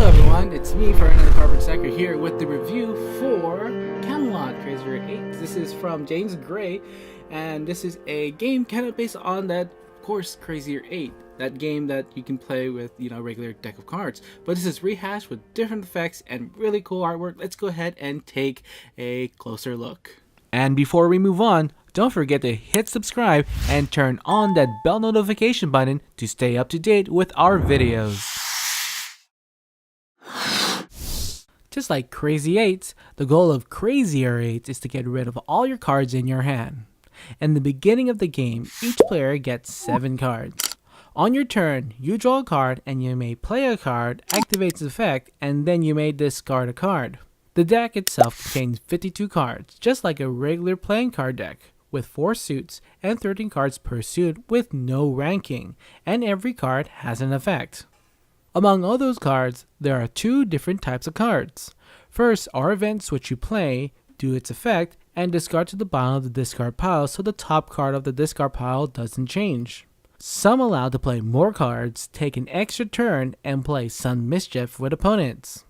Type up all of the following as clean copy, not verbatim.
Hello everyone, it's me, Ferdinand the Carbon Stacker, here with the review for Camelot, Crazier 8. This is from James Gray, and this is a game kind of based on that, of course, Crazier 8. That game that you can play with, a regular deck of cards. But this is rehashed with different effects and really cool artwork. Let's go ahead and take a closer look. And before we move on, don't forget to hit subscribe and turn on that bell notification button to stay up to date with our videos. Just like Crazy 8s, the goal of Crazier 8 is to get rid of all your cards in your hand. In the beginning of the game, each player gets 7 cards. On your turn, you draw a card and you may play a card, activate its effect, and then you may discard a card. The deck itself contains 52 cards, just like a regular playing card deck, with 4 suits and 13 cards per suit with no ranking, and every card has an effect. Among all those cards, there are 2 different types of cards. First are events which you play, do its effect, and discard to the bottom of the discard pile so the top card of the discard pile doesn't change. Some allow to play more cards, take an extra turn, and play some mischief with opponents.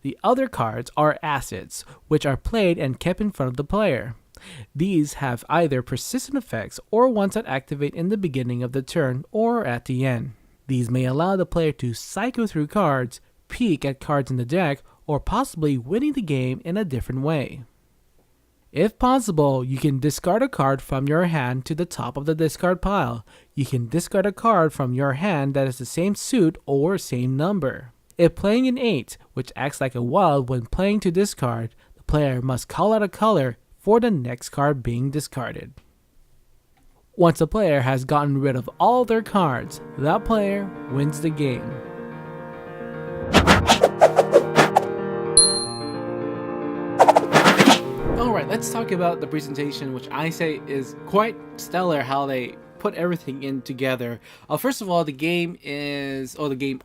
The other cards are assets, which are played and kept in front of the player. These have either persistent effects or ones that activate in the beginning of the turn or at the end. These may allow the player to cycle through cards, peek at cards in the deck, or possibly winning the game in a different way. If possible, you can discard a card from your hand to the top of the discard pile. You can discard a card from your hand that is the same suit or same number. If playing an 8, which acts like a wild when playing to discard, the player must call out a color for the next card being discarded. Once a player has gotten rid of all their cards, that player wins the game. Alright, let's talk about the presentation, which I say is quite stellar how they put everything in together. First of all, the game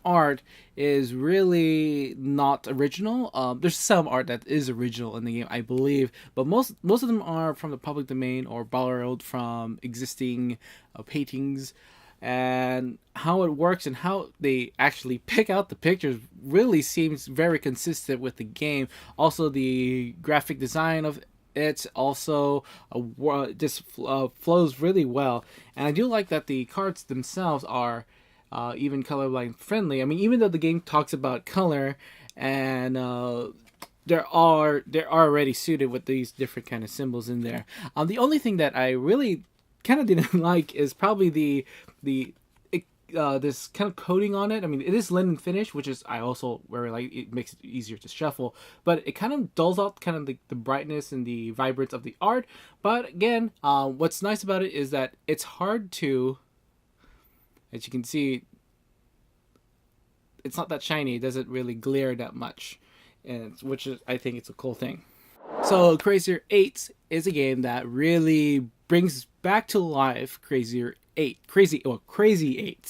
art is really not original. There's some art that is original in the game, I believe, but most of them are from the public domain or borrowed from existing paintings. And how it works and how they actually pick out the pictures really seems very consistent with the game. Also, the graphic design of it also just flows really well, and I do like that the cards themselves are even colorblind friendly. I mean, even though the game talks about color, and they're already suited with these different kind of symbols in there. The only thing that I really kind of didn't like is probably the this kind of coating on it. I mean, it is linen finish, which is I also very like. It makes it easier to shuffle, but it kind of dulls out kind of the brightness and the vibrance of the art. But again, what's nice about it is that it's hard to, as you can see, it's not that shiny. It doesn't really glare that much, which is, I think it's a cool thing. So Crazier 8 is a game that really brings back to life Crazy 8,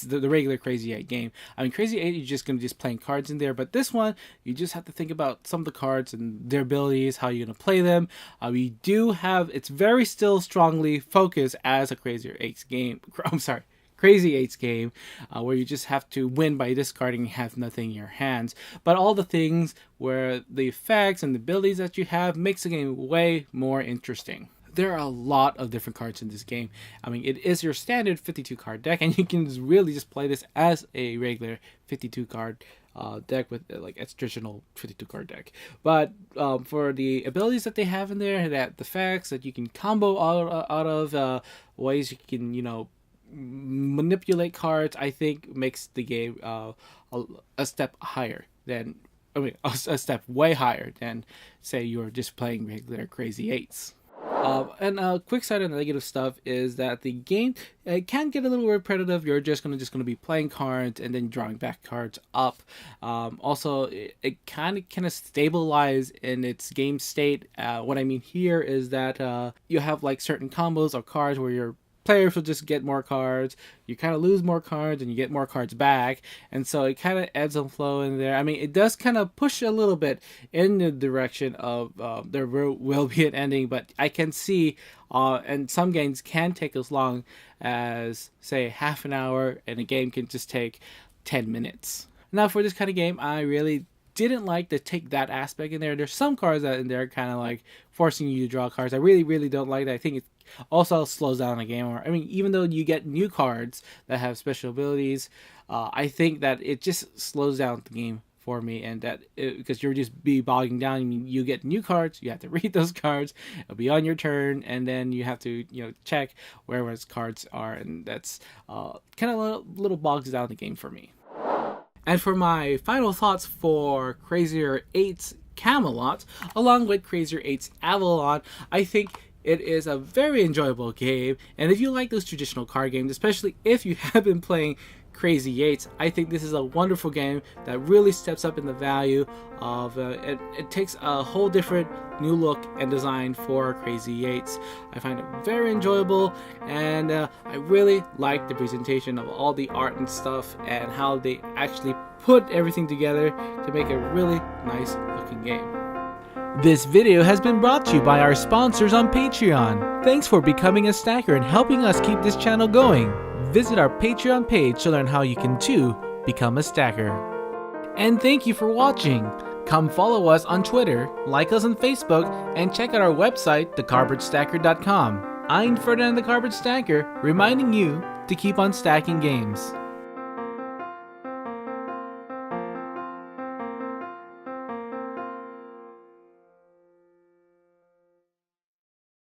the regular Crazy 8 game. I mean, Crazy 8, you're just going to just playing cards in there, but this one, you just have to think about some of the cards and their abilities, how you're going to play them. We do have, it's very still strongly focused as a Crazy 8's game, where you just have to win by discarding and have nothing in your hands. But all the things where the effects and the abilities that you have makes the game way more interesting. There are a lot of different cards in this game. I mean, it is your standard 52 card deck, and you can really just play this as a regular 52 card deck with like a traditional 52 card deck. But for the abilities that they have in there, that the effects that you can combo out of ways you can, manipulate cards, I think makes the game a step higher than, a step way higher than, say, you're just playing regular Crazy 8s. And a quick side of negative stuff is that the game can get a little repetitive. You're just gonna be playing cards and then drawing back cards up. Also, it kind of stabilize in its game state. What I mean here is that you have like certain combos of cards where your players will just get more cards, you kind of lose more cards, and you get more cards back, and so it kind of ebbs and flows in there. I mean, it does kind of push a little bit in the direction of there will be an ending, but I can see, and some games can take as long as, say, half an hour, and a game can just take 10 minutes. Now, for this kind of game, I really didn't like to take that aspect in there. There's some cards that in there kind of like forcing you to draw cards. I really don't like that. I think it also slows down the game. Or I mean, even though you get new cards that have special abilities, I think that it just slows down the game for me, and that because you're just be bogging down. I mean, you get new cards, you have to read those cards. It'll be on your turn, and then you have to check where those cards are, and that's kind of a little bogs down the game for me. And for my final thoughts for Crazier 8's Camelot, along with Crazier 8's Avalon, I think it is a very enjoyable game. And if you like those traditional card games, especially if you have been playing Crazy 8s, I think this is a wonderful game that really steps up in the value of it takes a whole different new look and design for Crazy 8s. I find it very enjoyable, and I really like the presentation of all the art and stuff and how they actually put everything together to make a really nice looking game. This video has been brought to you by our sponsors on Patreon. Thanks for becoming a stacker and helping us keep this channel going. Visit our Patreon page to learn how you can too become a stacker. And thank you for watching. Come follow us on Twitter, like us on Facebook, and check out our website, thecardboardstacker.com. I'm Ferdinand the Cardboard Stacker, reminding you to keep on stacking games.